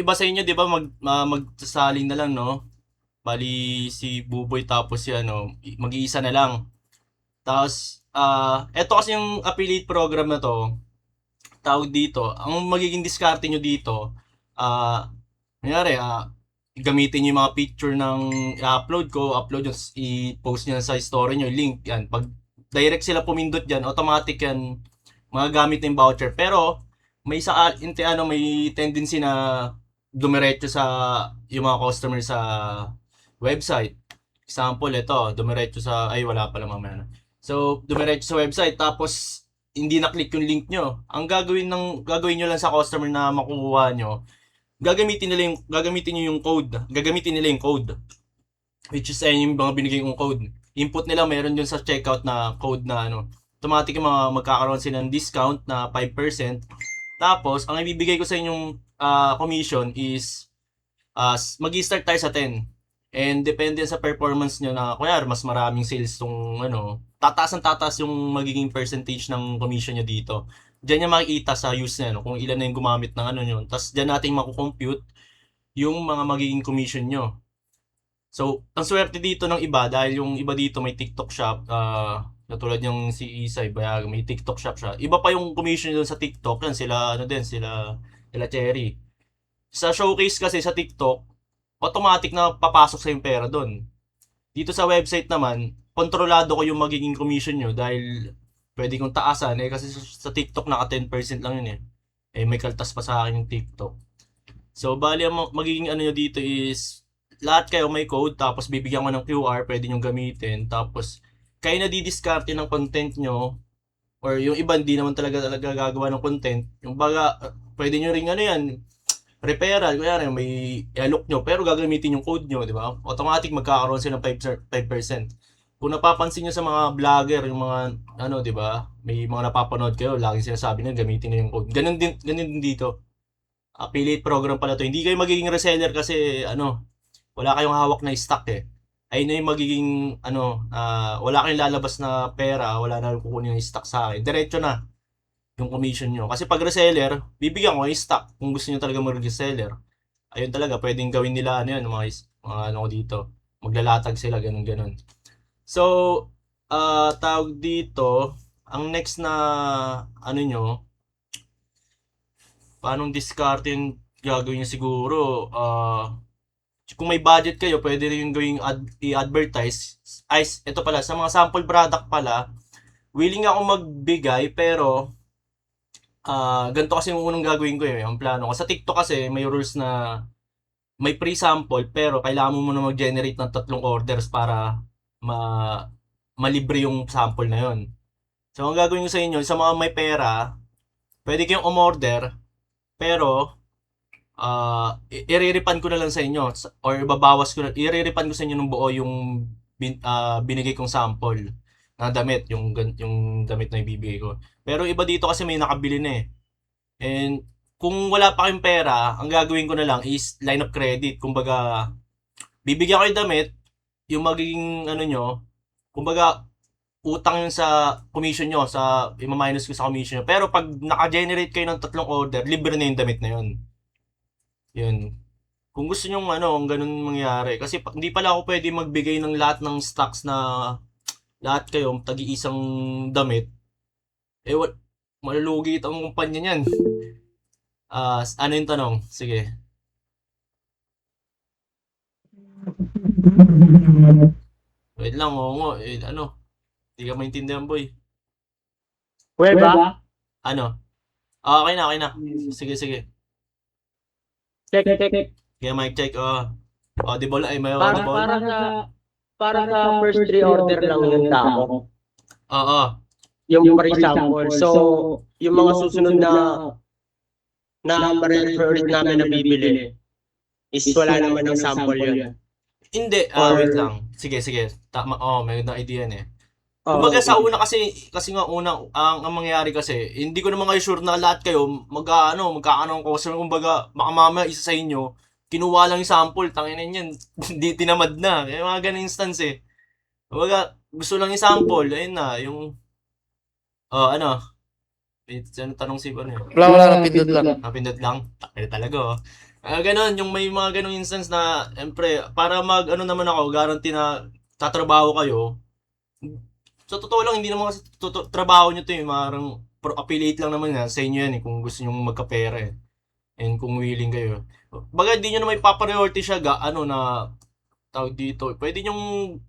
Iba sa inyo, 'di ba, magsasaling na lang, no? Bali si Buboy tapos si ano, mag-iisa na lang. Tapos eto kasi yung affiliate program na to, tawag dito, ang magiging diskarte nyo dito, kunyari, gamitin yung mga picture ng i-upload ko, upload yun, i-post nyo sa story nyo, link yan. Pag direct sila pumindot dyan, automatic yan, magagamit ng voucher. Pero, may isa, may tendency na dumiretso sa yung mga customer sa website. Example, ito, dumiretso sa, ay wala pala mamaya. So, dumiretso sa website, tapos hindi na-click yung link nyo. Ang gagawin nyo lang sa customer na makukuha nyo, gagamitin niyo yung code. Gagamitin nila yung code. Which is yung mga binigay kong code. Input nila meron dun sa checkout na code na ano. Automatic yung mga magkakaroon sila ng discount na 5%. Tapos, ang ibibigay ko sa inyong commission is mag-start tayo sa 10. And depende sa performance nyo na, kunyari, mas maraming sales tong ano, tataas ang tataas yung magiging percentage ng commission nyo dito. Diyan niya makikita sa use na, no, kung ilan na yung gumamit ng ano nyo. Tapos diyan natin makukompute yung mga magiging commission nyo. So, ang swerte dito ng iba, dahil yung iba dito may TikTok shop, katulad yung si Isay Bayag, may TikTok shop siya. Iba pa yung commission doon sa TikTok, yan sila, ano din, sila Cherry. Sa showcase kasi sa TikTok, automatic na papasok sa yung pera doon. Dito sa website naman, kontrolado ko yung magiging commission nyo dahil pwede kong taasan eh kasi sa TikTok naka 10% lang yun eh. Eh may kaltas pa sa akin yung TikTok. So bali ang magiging ano nyo dito is lahat kayo may code tapos bibigyan ko ng QR, pwede nyo gamitin. Tapos kayo na didiskarte ng content nyo or yung iba hindi naman talaga gagawa ng content. Yung baga, pwede nyo ring ano yan, referral, kunyari may i-alok nyo, pero gagamitin yung code nyo, di ba? Automatic magkakaroon sila ng 5%. Kung napapansin nyo sa mga vlogger, yung mga, ano, di ba? May mga napapanood kayo, laging sinasabi nyo, gamitin nyo yung code. Ganun din dito. Affiliate program pala to. Hindi kayo magiging reseller kasi, ano, wala kayong hawak na stock eh. Ayun na yung magiging, ano, wala kayong lalabas na pera, wala na kukunin yung stock sa akin. Diretso na yung commission nyo. Kasi pag reseller, bibigyan ko yung stock kung gusto nyo talaga mag-reseller. Ayun talaga, pwedeng gawin nila ano yan, mga ano ko dito. Maglalatag sila, ganun ganun. So, tawag dito, ang next na ano nyo, paano discard yung gagawin nyo siguro, kung may budget kayo, pwede rin gawing i-advertise. Ay, ito pala, sa mga sample product pala, willing ako magbigay pero ganito kasi yung unang gagawin ko eh, ang plano ko. Sa TikTok kasi may rules na may pre-sample pero kailangan mo muna mag-generate ng 3 orders para ma malibre yung sample na yon. So ang gagawin ko sa inyo, sa mga may pera, pwede kayong umorder pero iriripan ko na lang sa inyo or babawas ko na, iriripan ko sa inyo ng buo yung binigay kong sample na damit, yung damit na ibibigay ko. Pero iba dito kasi may nakabili na eh. And kung wala pa kayong pera, ang gagawin ko na lang is line of credit. Kumbaga, bibigyan ko yung damit, yung magiging ano nyo, kumbaga, utang yun sa commission nyo, sa ima-minus ko sa commission nyo. Pero pag naka-generate kayo ng 3 order, libre na yung damit na yun. Yun. Kung gusto nyo ano, ang ganun mangyari. Kasi hindi pala ako pwede magbigay ng lahat ng stocks na lahat kayo, tagi-isang damit. Eh, malulugi itong kumpanya niyan. Ano yung tanong? Sige. Wait lang, oo nga. Ano? Hindi ka maintindihan, boy. Kuweba? Ano? Okay na, okay na. Sige, sige. Check, check. Kaya mic check. Audible ay may Para audible. para sa first three order lang yung tao. Oo. Yung pre-sample. So, yung mga susunod na ma-refer ulit namin na bibili is wala naman ng sample yun. Hindi, wait Or, lang. Sige, sige. Tama, may na idea na eh. oh, Kumbaga sa una kasi nga una, ang mangyayari kasi, hindi ko naman kayo sure na lahat kayo magkakaano ng customer. Kumbaga, baka mamaya isa sa inyo, kinuha lang yung sample, tanginin yan, hindi tinamad na. Kaya mga ganun instance eh. Kumbaga, gusto lang yung sample, ayun na, yung, ano, tanong si ano eh. Wala, napindot lang. Napindot lang, takil talaga oh. Ganun, yung may mga ganung instance na, siyempre, para ano naman ako, guarantee na tatrabaho kayo. Sa totoo lang, hindi naman kasi trabaho nyo to eh. Marang affiliate lang naman yan. Sa inyo yan eh, kung gusto nyo magkapera eh. And kung willing kayo. Baga, hindi nyo naman ipapriority siya, ano na, tawag dito. Pwede nyo,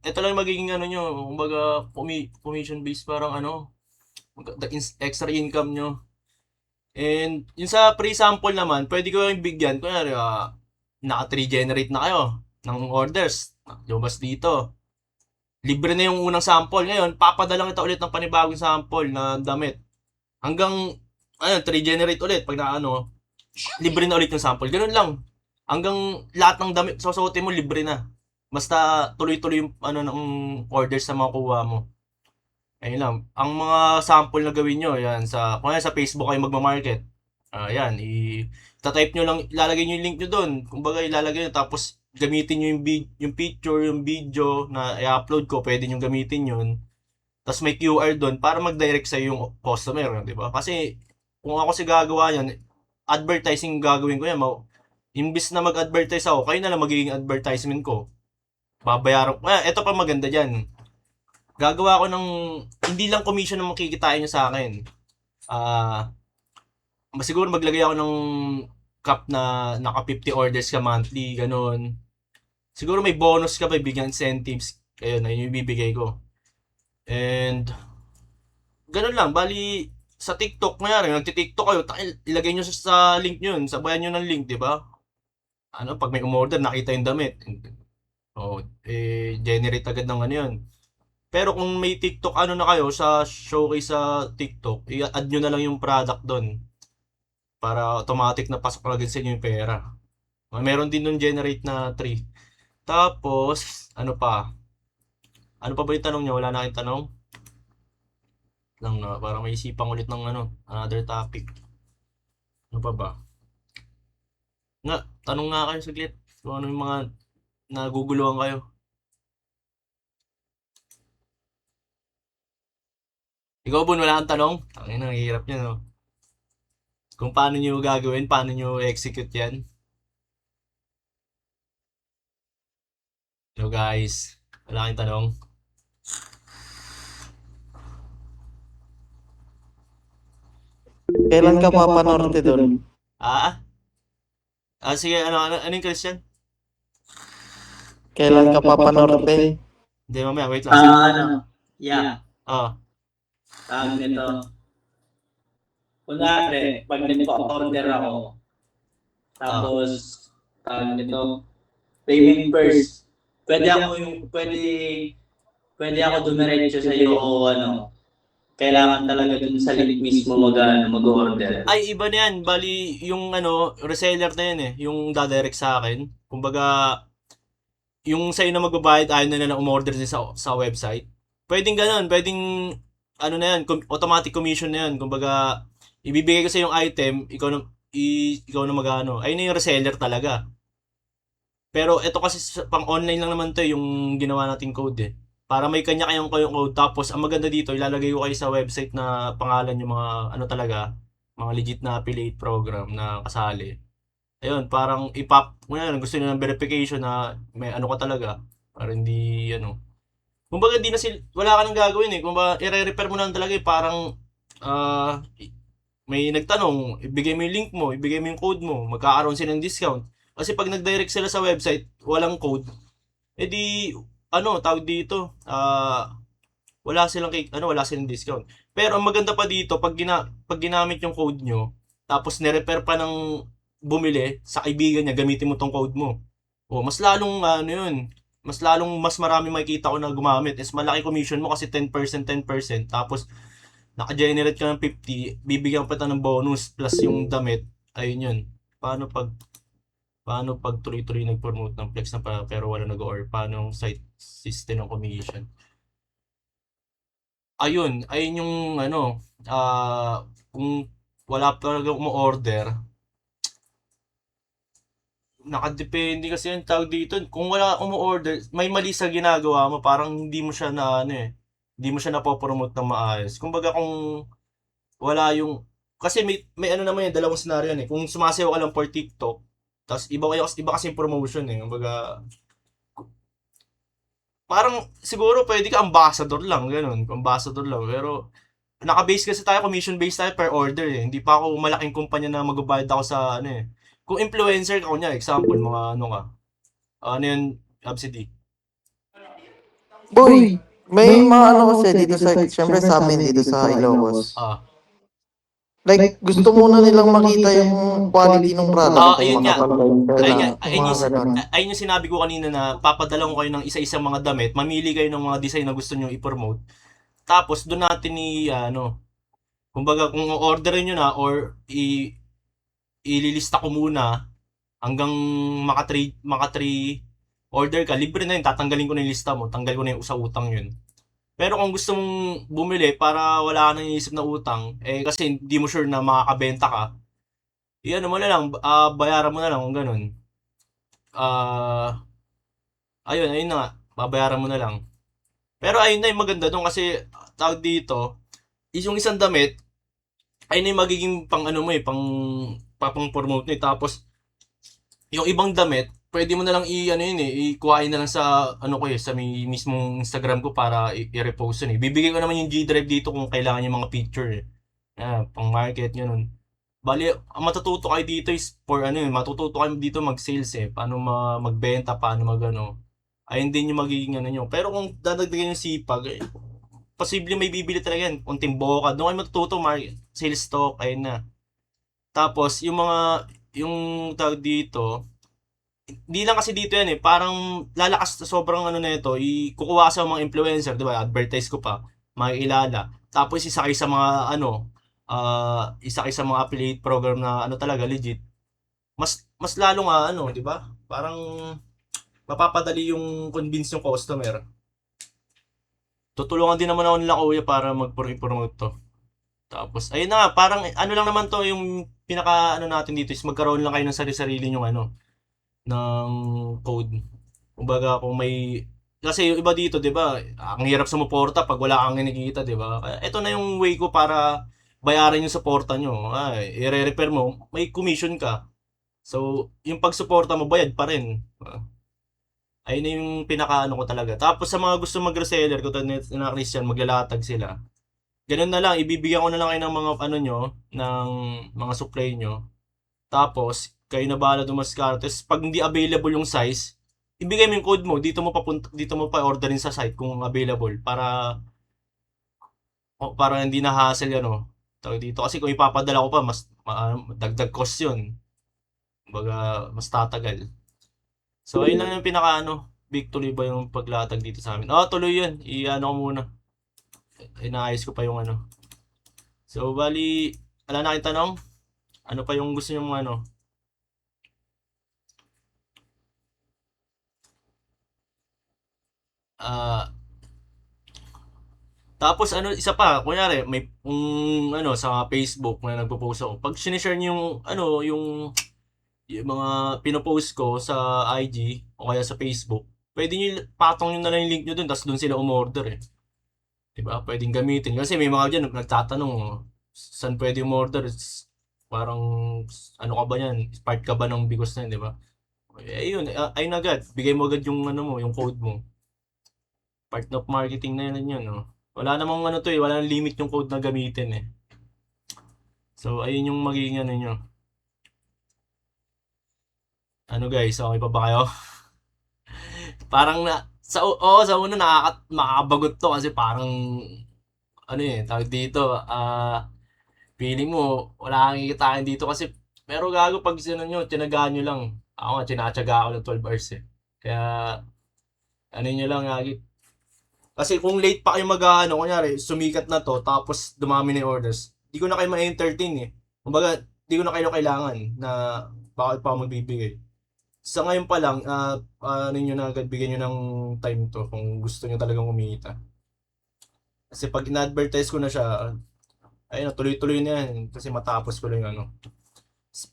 ito lang magiging ano nyo, kumbaga, commission based parang ano, extra income nyo. And yung sa pre-sample naman, pwede ko yung bigyan. Kunyari, naka-3 generate na kayo ng orders. Lumabas dito. Libre na yung unang sample. Ngayon, papadala kita ulit ng panibagong sample na damit. Hanggang, ayun, 3 generate ulit. Pag na ano, libre na ulit yung sample. Ganun lang. Hanggang lahat ng damit susuotin mo, libre na. Basta tuloy-tuloy yung ano ng orders sa mga kuha mo. Ayun lang. Ang mga sample na gawin nyo, yan, kung yan sa Facebook kayo magmamarket, yan, type nyo lang, ilalagay nyo yung link nyo doon. Kumbaga, ilalagay nyo, tapos gamitin nyo yung picture, yung video na i-upload ko, pwede nyo gamitin yun. Tapos may QR doon para mag-direct sa yung customer, di ba? Kasi, kung ako si gagawa yan, advertising gagawin ko yan, imbis na mag-advertise ako, kayo na lang magiging advertisement ko. Babayaran ko. Ito pa maganda dyan, gagawa ko ng hindi lang commission ang makikitain nyo sa akin. Siguro maglagay ako ng cap na naka 50 orders ka monthly, ganun. Siguro may bonus ka pa, bigyan incentives. Ayun, ayun yung ibibigay ko. And, ganun lang. Bali, sa TikTok, mayari, nagti-TikTok kayo, ilagay nyo sa link nyo yun, sabayan nyo ng link, di ba? Ano, pag may umorder, nakita yung damit. Generate agad ng ano yun. Pero kung may TikTok ano na kayo sa showcase sa TikTok, i-add nyo na lang yung product doon para automatic na pasok agad sa inyo yung pera. Meron din nun generate na 3. Tapos, ano pa? Ano pa ba yung tanong nyo? Wala na kayong tanong? Lang na, para may isipang ulit ng ano, another topic. Ano pa ba? Nga, tanong nga kayo saglit. Kung ano yung mga naguguluhan kayo. Ikaw, Bun, wala kang tanong? Ang hirap nyo, no? Kung paano nyo gagawin, paano nyo execute yan. Hello guys, wala kang tanong? Kailan ka papanorte doon? Ah? Sige, ano yung Christian? Kailan ka papanorte? Hindi, mamaya, wait lang. Sige. Ano? Yeah. Oh, Tawag nito. Kunwari, pag nagpa-order ako, tapos, tawag nito, payment first. Pwede ako dumiretso sa iyo o ano, kailangan talaga dun sa link mismo mag-order. ay, iba na yan. Bali, yung reseller na yan eh. Yung dadirect sa akin. Kumbaga, yung sa'yo na magbabayad, ayaw na nila umorder din sa website. Pwedeng ganun. Pwedeng, ano na yan, automatic commission na yan. Kumbaga, ibibigay ko sa yung item, ikaw na magano. Ayun na yung reseller talaga. Pero ito kasi pang online lang naman to yung ginawa nating code eh. Para may kanya-kanyang kayong code. Tapos, ang maganda dito, ilalagay ko kayo sa website na pangalan yung mga, ano talaga, mga legit na affiliate program na kasali. Ayun, parang kung gusto niyo ng verification na may ano ka talaga. Para hindi, kumbaga hindi na wala ka nang gagawin eh. Kumbaga, i-repair mo lang talaga eh. Parang, may nagtanong, ibigay mo yung link mo, ibigay mo yung code mo, magkakaroon sila ng discount. Kasi pag nag-direct sila sa website, walang code, edi, tawag dito, wala silang discount. Pero ang maganda pa dito, pag ginamit yung code nyo, tapos nirepair pa ng bumili sa kaibigan niya, gamitin mo tong code mo. Mas lalong, mas marami makikita ko na gumamit. Is malaki commission mo kasi 10%, 10%. Tapos, naka-generate ka ng 50, bibigyan pa ng bonus plus yung damit. Ayun yun. Paano pag tuloy-tuloy nag-promote ng flex na pero wala nag-or? Paano yung site system ng commission? Ayun yung kung wala talaga umu-order, nakadepende kasi yung tawag dito. Kung wala umu-order, may mali sa ginagawa mo, parang hindi mo siya hindi mo siya napopromote ng maayos. Kumbaga kung wala yung, kasi may ano naman yung dalawang scenario yan eh. Kung sumasayaw ka lang for TikTok, Tapos iba kasi yung promotion eh. Kumbaga, parang siguro pwede ka ambassador lang, ganun. Ambassador lang. Pero naka-base kasi tayo, commission-based tayo per order eh. Hindi pa ako malaking kumpanya na magbabayad ako sa ano eh. Kung influencer ka, kunya, example, mga ano ka. Ano yun, Absidy? Boy, may mga ano kasi dito sa, syempre sa amin dito sa Ilocos. Ah, Like, gusto muna nilang makita yung quality ng product. ayun Yung nga. mga container Ayun nga, na, yung mga ganun. ayun yung sinabi ko kanina na papadala ko kayo ng isa-isang mga damit, mamili kayo ng mga design na gusto nyo i-promote. Tapos doon natin kumbaga kung orderin nyo na or ililista ko muna hanggang maka 3 order ka, libre na yun, tatanggalin ko na yung lista mo, tanggal ko na yung sa utang yun. Pero kung gusto mong bumili para wala ka nang iisip na utang, kasi hindi mo sure na makakabenta ka, iyan mo na lang, bayaran mo na lang kung ganun. Ah, ayun na nga, babayaran mo na lang. Pero ayun na yung maganda doon kasi tawag dito, is yung isang damit, ayun na yung magiging pang ano mo pang promote mo eh. Tapos, yung ibang damit, pwede mo na lang ano yun ikuhain na lang sa ano ko sa may mismong Instagram ko para i-repost yun eh. Bibigay ko naman yung G-Drive dito kung kailangan yung mga picture eh. Pang market yun. Bali, ang matututo kayo dito is for matututo kayo dito mag-sales eh. Paano magbenta, paano magano. Ayun din yung magiging ano nyo. Pero kung dadagdagan yung sipag, posible may bibili talaga yan. Kung timbo ka, doon kayo matututo, sales talk, ayun na. Tapos, yung tawag dito, di lang kasi dito yan eh, parang lalakas sa sobrang ano na ito, kukuha sa mga influencer, di ba? Advertise ko pa, makikilala. Tapos isakay sa mga isakay sa mga affiliate program na ano talaga legit. Mas lalo nga di ba? Parang mapapadali yung convince yung customer. Tutulungan din naman ako nila kuya para mag-promote to. Tapos ayun na nga, parang ano lang naman to yung pinaka ano natin dito is magkaroon lang kayo ng sarili-sarili yung ng code. Kumbaga kung may kasi yung iba dito, 'di ba? Ang hirap sumuporta pag wala kang kinikita, 'di ba? Kaya ito na yung way ko para bayaran yung suporta nyo. Ay, i-repair mo, may commission ka. So, yung pagsuporta mo bayad pa rin. Ayun na yung pinakaano ko talaga. Tapos sa mga gusto mag-reseller, ko na Christian, maglalatag sila. Ganun na lang, ibibigyan ko na lang kayo ng mga ano nyo, ng mga supply nyo. Tapos, kayo na bahala dumaskarte. Tapos, pag hindi available yung size, ibigay mo yung code mo, dito mo pa orderin sa site kung available para hindi na hassle tawag dito kasi kung ipapadala ko pa mas dagdag cost 'yun. Kumbaga mas tatagal. So ayun lang yung pinaka big tuloy ba yung paglatag dito sa amin. Tuloy 'yun. I-ano ko muna. Inaayos ko pa yung So bali, wala na kayong tanong? Ano pa yung gusto niyo mong Ah, tapos isa pa, kunyari may sa Facebook na nagpo-post ako. Pag sinishare niyo yung mga pinopost ko sa IG o kaya sa Facebook, pwede nyo patong nyo na lang yung link nyo dun, tapos dun sila umorder eh. Diba? Pwedeng gamitin. Kasi may mga dyan nagtatanong, saan pwede umorder? Parang, ano ka ba yan? Part ka ba ng bigos na yun, diba? Yun, ayun agad. Bigay mo agad yung yung code mo. Part of marketing na yun, no? Wala namang wala nang limit yung code na gamitin eh. So, ayun yung magiging nyo. Ano guys, okay pa ba kayo? Parang sa una makakabagot to kasi parang tawag dito, feeling mo wala kang kikitain dito kasi pero gago pag tinagaan nyo lang. Ako nga, tinatsaga ako ng 12 hours eh. Kaya, nyo lang, kasi kung late pa kayo kunyari, sumikat na to, tapos dumami na yung orders, di ko na kayo ma-entertain eh. Kumbaga, di ko na kayo kailangan na bakit pa ako magbibigay. Sa ngayon pa lang, nyo na agad, bigyan nyo ng time to kung gusto nyo talagang kumita. Kasi pag in-advertise ko na siya, ayun na, tuloy-tuloy na yan. Kasi matapos ko lang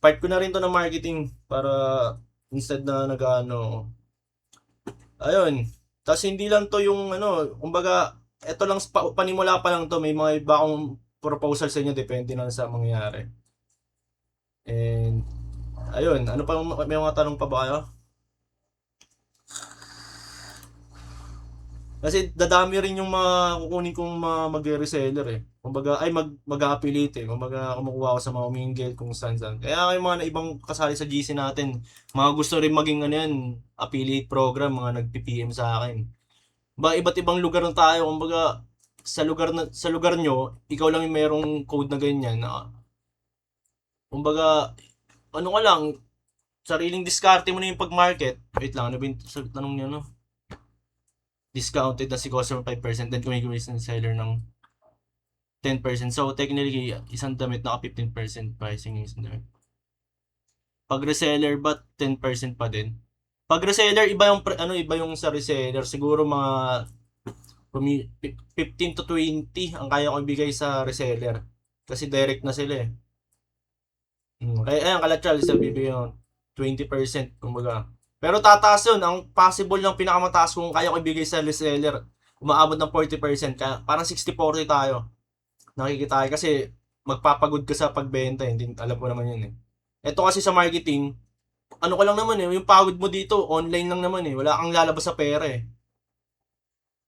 Part ko na rin to ng marketing para instead na ayun. Tapos hindi lang to yung kumbaga, eto lang, panimula pa lang to. May mga iba akong proposal sa inyo, depende lang sa mangyayari. And, Ayun, ano pa may mga tanong pa ba kayo? Kasi dadami rin yung mga kukunin kong mga magre-reseller eh. Kumbaga, ay mag-affiliate eh. Kumbaga, kumukuha ako sa mga mingle kung saan. Kaya yung mga ibang kasali sa GC natin, mga gusto rin maging ano yan, affiliate program, mga nag-PPM sa akin. Iba't ibang lugar na tayo. Kumbaga, sa lugar nyo, ikaw lang yung merong code na ganyan. Kumbaga, ano ka lang, sariling diskarte mo na yung pag-market. Wait lang, ano ba yung tanong niya, no? Discounted na si customer 5%, then kumikita ng seller ng 10%. So, technically, isang damit naka 15% pricing yung isang damit. Pag reseller ba, 10% pa din? Pag reseller, iba yung sa reseller. Siguro mga 15 to 20 ang kaya ko ibigay sa reseller. Kasi direct na sila eh. Kaya ayan, kalatsal, isa bibigyan yung 20%, kumbaga. Pero tataas yun. Ang possible ng pinakamataas kung kaya ko ibigay sa reseller, umaabot ng 40%. Kaya parang 60-40 tayo. Nakikita tayo kasi magpapagod ka sa pagbenta. Hindi, alam ko naman yun eh. Ito kasi sa marketing, ano ka lang naman eh, yung pagod mo dito, online lang naman eh. Wala kang lalabas sa pera eh.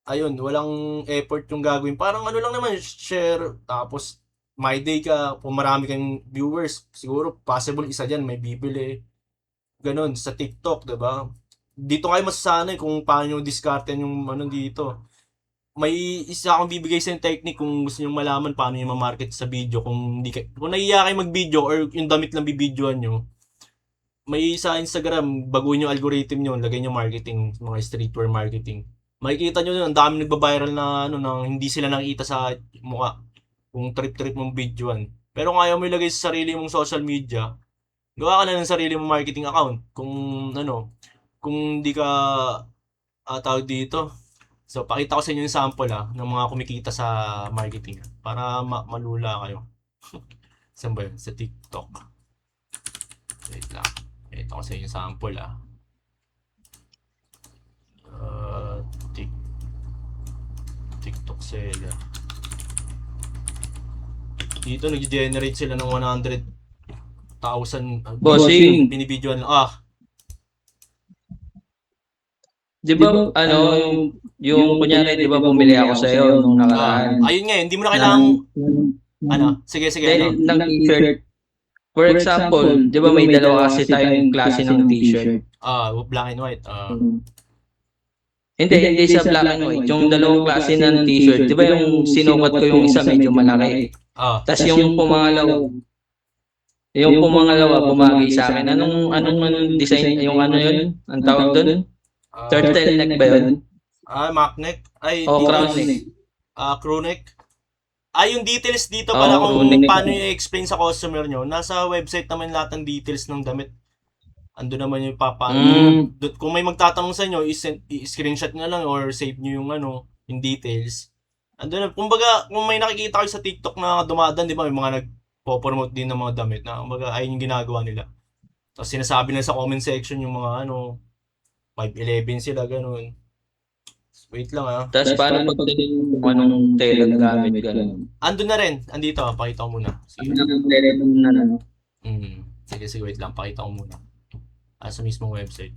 Ayun, walang effort yung gagawin. Parang ano lang naman, share, tapos my day ka, kung marami kang viewers, siguro possible isa dyan, may bibili. Ganon, sa TikTok, diba? Dito kayo masasanay kung paano yung discarten yung ano dito. May isa akong bibigay sa technique kung gusto niyo malaman paano yung ma-market sa video. Kung nahiya kayo mag-video or yung damit lang bibidyoan nyo, may sa Instagram, baguhin yung algorithm nyo, lagay nyo marketing, mga streetwear marketing. Makikita nyo ang dami nagba-viral na ano, nang hindi sila nakita sa mukha. Kung trip-trip mong videoan. Pero kung ayaw mo ilagay sa sarili mong social media, gawa ka na ng sarili mong marketing account. Kung hindi ka tawag dito. So, pakita ko sa inyo yung sample ng mga kumikita sa marketing para malula kayo. Saan ba yun? Sa TikTok. Wait lang. Ito ko sa inyo yung sample Uh, Tik TikTok seller. Dito nag-generate sila ng 100,000 Bossing. binibidyoan. Di ba, yung kunyari, di ba bumili ako sa iyo nung nakaraan? Ayun nga, hindi mo na kailangang sige, Dahil ng t-shirt. For example, di ba may dalawa kasi tayong klase ng t-shirt? Black and white. Hindi sa black and white. Yung dalawang klase ng t-shirt, di ba yung sinukat ko yung isa medyo malaki? Tapos yung pumangalawa bumagay sa akin. Anong design, yung ano yun? Ang tawag doon? Turtleneck ba yun? Mock neck. Crown neck. Crew neck. Yung details dito pala kung paano i-explain sa customer nyo. Nasa website naman lahat ng details ng damit. Ando naman yung Kung may magtatanong sa inyo, i-screenshot nyo lang or save nyo yung details. Ando na. Kumbaga, kung may nakikita kayo sa TikTok na dumadaan, di ba, may mga nagpo-promote din ng mga damit na kumbaga ayun yung ginagawa nila. Tapos sinasabi na sa comment section yung mga 511 sila, ganun. Wait lang Tapos paano pag kung anong tela gamit, ganun? Ando na rin. Andito, pakita ko muna. Sige. Sige, wait lang. Pakita ko muna. Sa mismong website.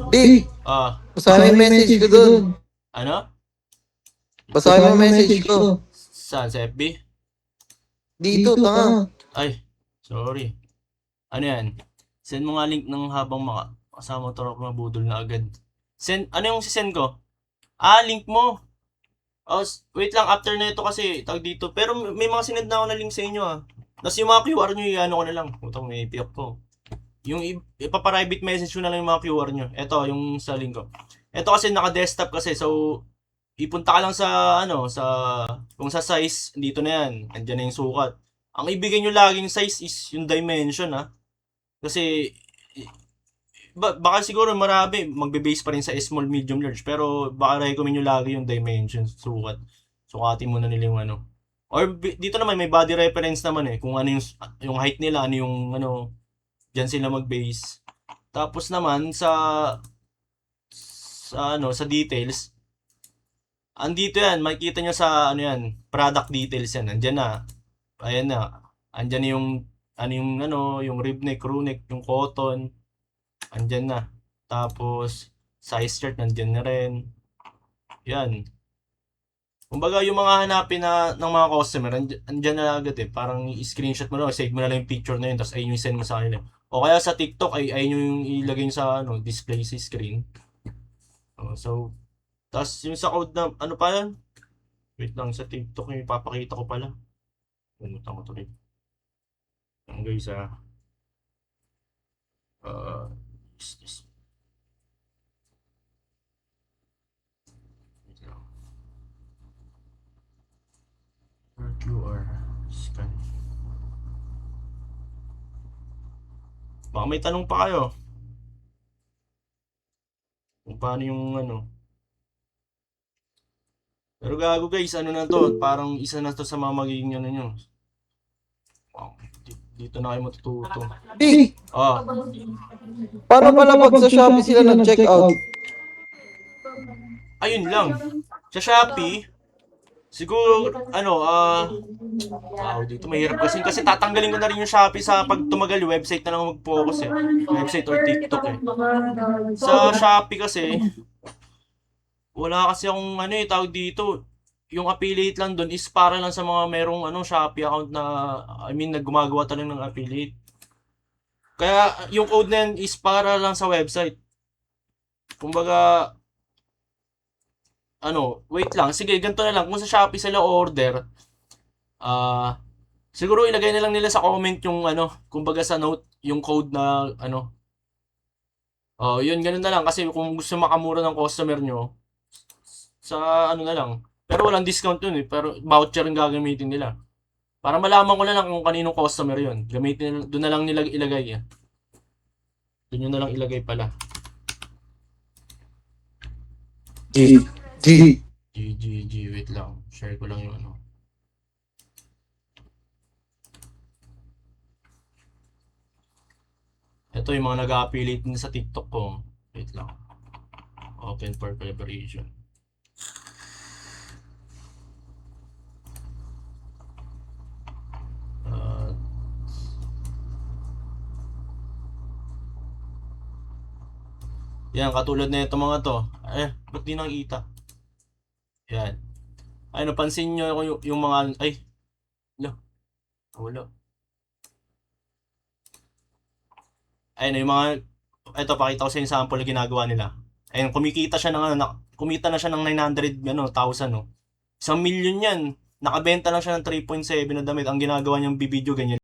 Di, basahin yung message ko dun. Ano? Basahin mo yung message ko. Saan? Sa FB? Dito, tanga. Ay, sorry. Ano yan? Send mo nga link ng habang kasama to mabudol na agad. Ano yung sisend ko? Link mo. Wait lang, after na ito kasi, tag dito. Pero may mga sinend na ako na link sa inyo Tapos yung mga QR nyo, i-ano ko na lang. Utang may piyak ko. Yung ipaprivate message ko na lang yung mga QR nyo. Ito, yung sa link ko. Ito kasi naka-desktop kasi, so ipunta ka lang sa kung sa size, dito na yan. Andiyan na yung sukat. Ang ibigay nyo laging size is yung dimension Kasi baka siguro marami magbe-base pa rin sa small, medium, large. Pero baka recommend nyo lagi yung dimension, sukat. Sukatin mo na nila yung Or dito naman may body reference naman kung ano yung height nila, ano yung diyan sila mag-base. Tapos naman sa details. Andito yan, makikita nyo sa product details yan. Nandiyan na. ayan na. Andyan na yung rib neck, crew neck, yung cotton, andyan na. Tapos, size shirt, nandyan na rin. Yan. Kumbaga, yung mga hanapin na ng mga customer, andyan na agad eh. Parang i-screenshot mo lang, save mo na lang yung picture na yun, tapos ayun yung send mo sa kanila. O kaya sa TikTok, ayun yung ilagay nyo sa display sa screen. So, tapos yung sa code na, ano pa yan? Wait lang, sa TikTok yung ipapakita ko pala. Pumunta ko tuloy. Yung guys, is this? Wait lang. QR scan. Baka may tanong pa kayo. Kung paano yung Pero gago guys, ano na to? Parang isa na to sa mga magiging nyo. Wow, dito na kayo matututo. Eh, Ah, paano pala pag sa Shopee sila nag-check out? ayun lang. Sa Shopee, siguro, dito mahirap kasi tatanggalin ko na rin yung Shopee sa pag tumagal, yung website na lang mag-focus eh. Website or TikTok eh. Sa Shopee kasi, wala kasi akong tawag dito. Yung affiliate lang doon is para lang sa mga merong Shopee account na, I mean, naggumagawa talaga ng affiliate. Kaya yung code na yan is para lang sa website. Kumbaga, wait lang. Sige, ganito na lang. Kung sa Shopee sila order, siguro ilagay na lang nila sa comment yung kumbaga sa note, yung code na yun, ganun na lang. Kasi kung gusto makamura ng customer nyo, sa na lang. Pero walang discount yun eh. Pero voucher yung gagamitin nila. Para malaman ko na lang kung kaninong customer yun. Gamitin, doon na lang nila ilagay eh. Doon nyo na lang ilagay pala. G. Wait lang. Share ko lang yung Ito yung mga nag-affiliate din sa TikTok ko. Wait lang. Open for collaboration. Yan, katulad na ito mga to. Ba't di nakikita? Yan. Ay, napansin nyo yung mga, wala. Ayun, yung mga, ito, pakita ko sa yung sample na ginagawa nila. Ayun, kumikita siya ng, kumita na siya ng 900,000, no? 1,000,000 yan. Nakabenta lang siya ng 3.7 na damit. Ang ginagawa niyang bibidyo, ganyan.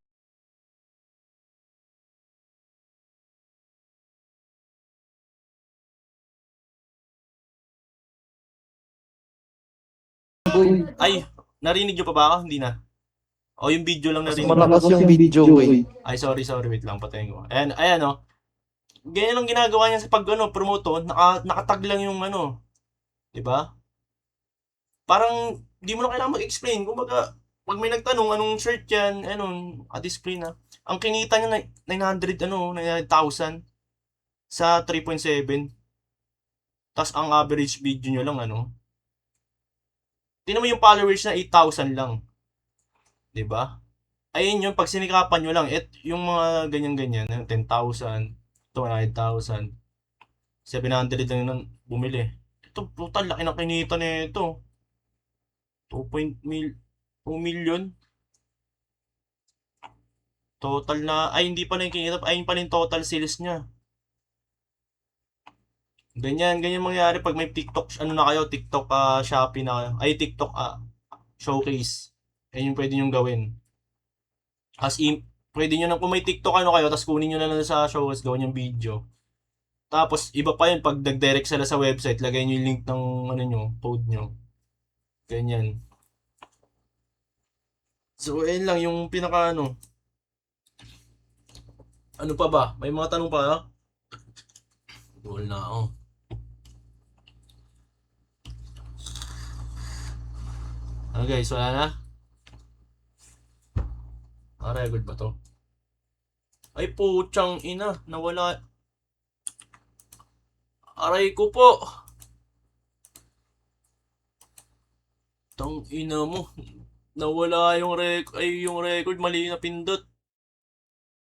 Ay, narinig nyo pa ba ako? Hindi na. O, yung video lang Mas narinig. malakas yung video eh. Ay, sorry, wait lang, patayin ko. Ayan, ganyan ang ginagawa niya sa pag promote to, nakatag lang yung 'di ba? Parang di mo na kailangan mag-explain. Kumbaga, pag may nagtanong anong shirt 'yan, display na. Ang kinita niya na 900,000 sa 3.7. Tas ang average video niyo lang tingnan mo yung followers na 8,000 lang, 'di ba? Ayun yung pag sinikapan nyo lang, yung mga ganyan-ganyan, 10,000, 200,000, 700 lang yun bumili. Ito, total, laki ng kinita nito. 2 million. Total na, ay hindi pa na yung kinita, ay yun pa na yung total sales niya. Ganyan mangyayari pag may TikTok, na kayo, TikTok Shopee na kayo. Ay, TikTok showcase. Ayun yung pwede nyo gawin. Pwede nyo na, kung may TikTok kayo, tapos kunin nyo na lang sa showcase, gawin yung video. Tapos, iba pa yun, pag nag-direct sila sa website, lagay nyo yung link ng nyo, code nyo. Ganyan. So, ayun lang, yung pinaka Ano pa ba? May mga tanong pa ha? Goal na ako. Guys, wala na? Record ba to? Ay, puchang ina, nawala. Aray ko po. Tang ina mo. Nawala yung record, ay yung record mali na pindot.